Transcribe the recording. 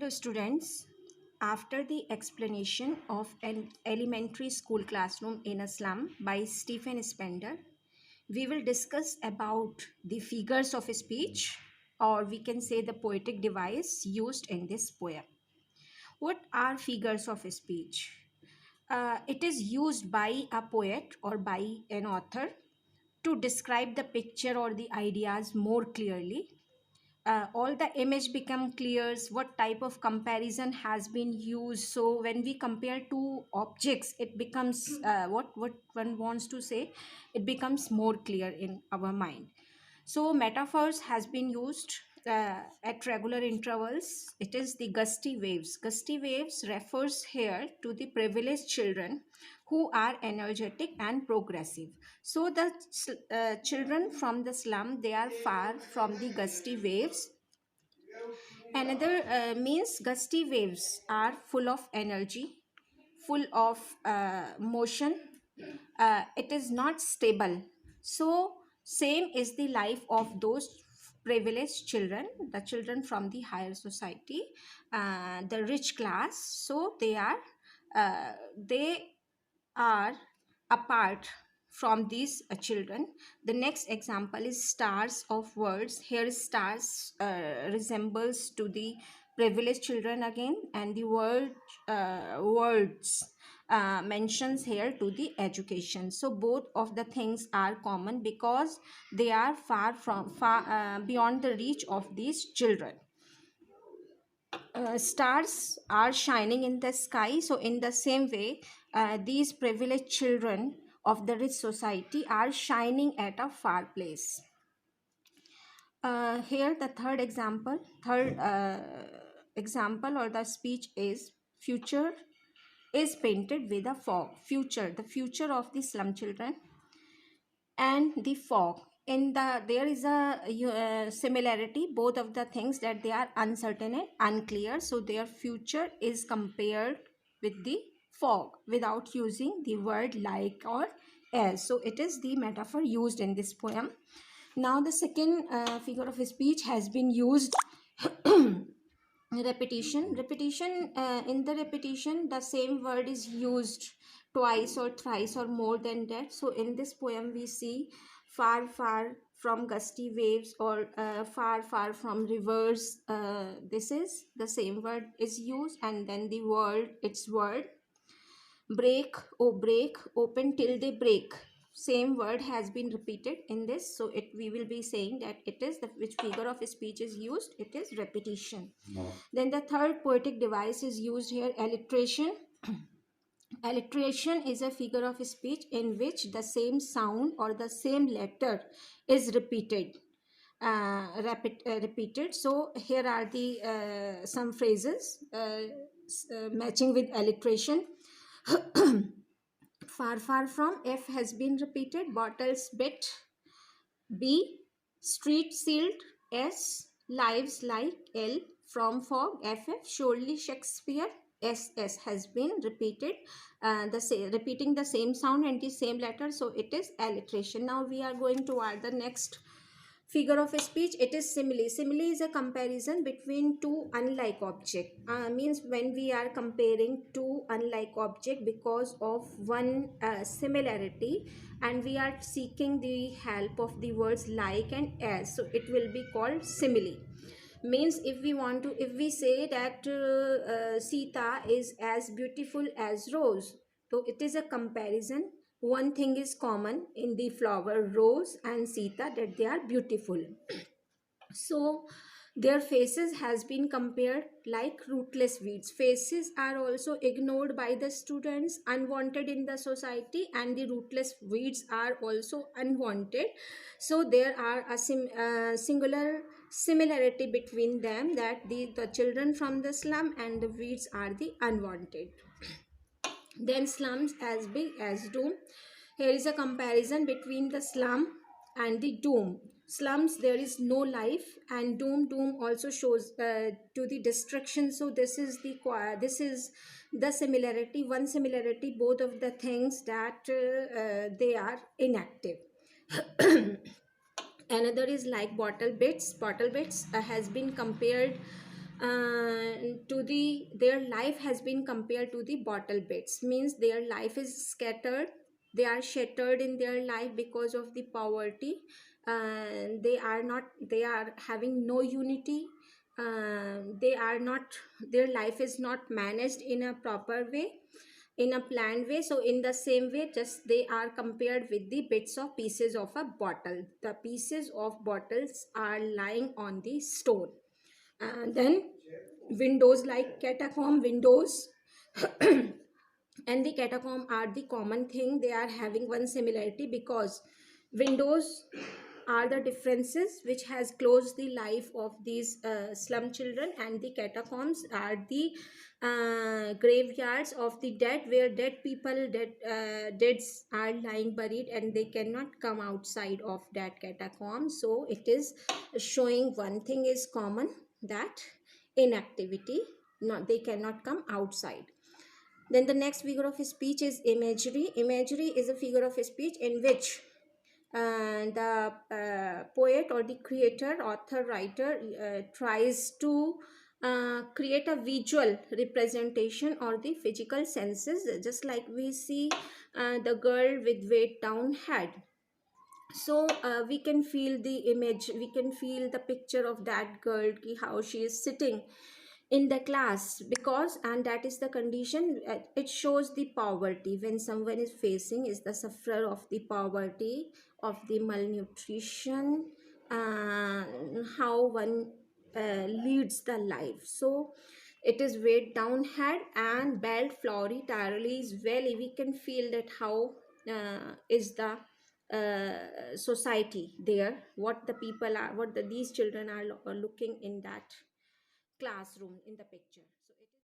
Hello, students. After the explanation of an elementary school classroom in a slum by Stephen Spender, we will discuss about the figures of speech, or we can say the poetic device used in this poem. What are figures of speech? It is used by a poet or by an author to describe the picture or the ideas more clearly. All the image become clear, what type of comparison has been used. So when we compare two objects, it becomes what one wants to say, it becomes more clear in our mind. So metaphors has been used at regular intervals. It is the gusty waves. Gusty waves refers here to the privileged children who are energetic and progressive. So the children from the slum, they are far from the gusty waves. Another means gusty waves are full of energy, full of motion. It is not stable. So same is the life of those privileged children, the children from the higher society, the rich class. So they are apart from these children. The next example is stars of words. Here stars resembles to the privileged children again, and the words mentions here to the education. So both of the things are common because they are far beyond the reach of these children. Stars are shining in the sky. So in the same way, these privileged children of the rich society are shining at a far place. Here the third example or the speech is future is painted with a fog. Future, the future of the slum children and the fog. In the there is a similarity, both of the things, that they are uncertain and unclear. So their future is compared with the fog without using the word like or as. So it is the metaphor used in this poem. Now the second figure of speech has been used. Repetition. In the repetition, the same word is used twice or thrice or more than that. So in this poem we see far from gusty waves, or far from rivers. This is the same word is used, and then the word, its word. Break, oh break, open till they break. Same word has been repeated in this. So we will be saying that it is which figure of speech is used. It is repetition. No. Then the third poetic device is used here, alliteration. Alliteration is a figure of speech in which the same sound or the same letter is repeated. Repeated. So here are the some phrases matching with alliteration. Far from, F has been repeated. Bottles bit, B. Street sealed, S. Lives like, L. From fog, FF. Surely Shakespeare, SS has been repeated. Repeating the same sound and the same letter. So it is alliteration. Now we are going toward the next figure of speech. It is simile. Simile is a comparison between two unlike object. Means when we are comparing two unlike object because of one similarity, and we are seeking the help of the words like and as. So it will be called simile. Means if we say that Sita is as beautiful as Rose, so it is a comparison. One thing is common in the flower Rose and Sita, that they are beautiful. So their faces has been compared like rootless weeds. Faces are also ignored by the students, unwanted in the society, and the rootless weeds are also unwanted. So there are a singular similarity between them, that the children from the slum and the weeds are the unwanted. Then slums as big as doom. Here is a comparison between the slum and the doom. Slums, there is no life, and doom also shows to the destruction. So this is the similarity, one similarity, both of the things, that they are inactive. Another is like bottle bits. Bottle bits has been compared to their life has been compared to the bottle bits, means their life is scattered, they are shattered in their life because of the poverty, and they are having no unity, they are not, their life is not managed in a proper way, in a planned way. So in the same way, just they are compared with the bits of pieces of a bottle. The pieces of bottles are lying on the stone. And then windows, like catacomb windows and the catacomb are the common thing, they are having one similarity, because windows are the differences which has closed the life of these slum children, and the catacombs are the graveyards of the dead, where dead people, deads are lying buried, and they cannot come outside of that catacomb. So it is showing one thing is common, that inactivity, not, they cannot come outside. Then the next figure of speech is imagery. Imagery is a figure of speech in which the poet or the creator, author, writer tries to create a visual representation or the physical senses, just like we see the girl with weight down head. So we can feel the image, we can feel the picture of that girl, how she is sitting in the class, because, and that is the condition, it shows the poverty, when someone is facing, is the sufferer of the poverty, of the malnutrition, uh, how one leads the life. So it is weighed down head and belt flowery tirely is belly. We can feel that how is the society there, what the people are, what these children are looking in that classroom in the picture.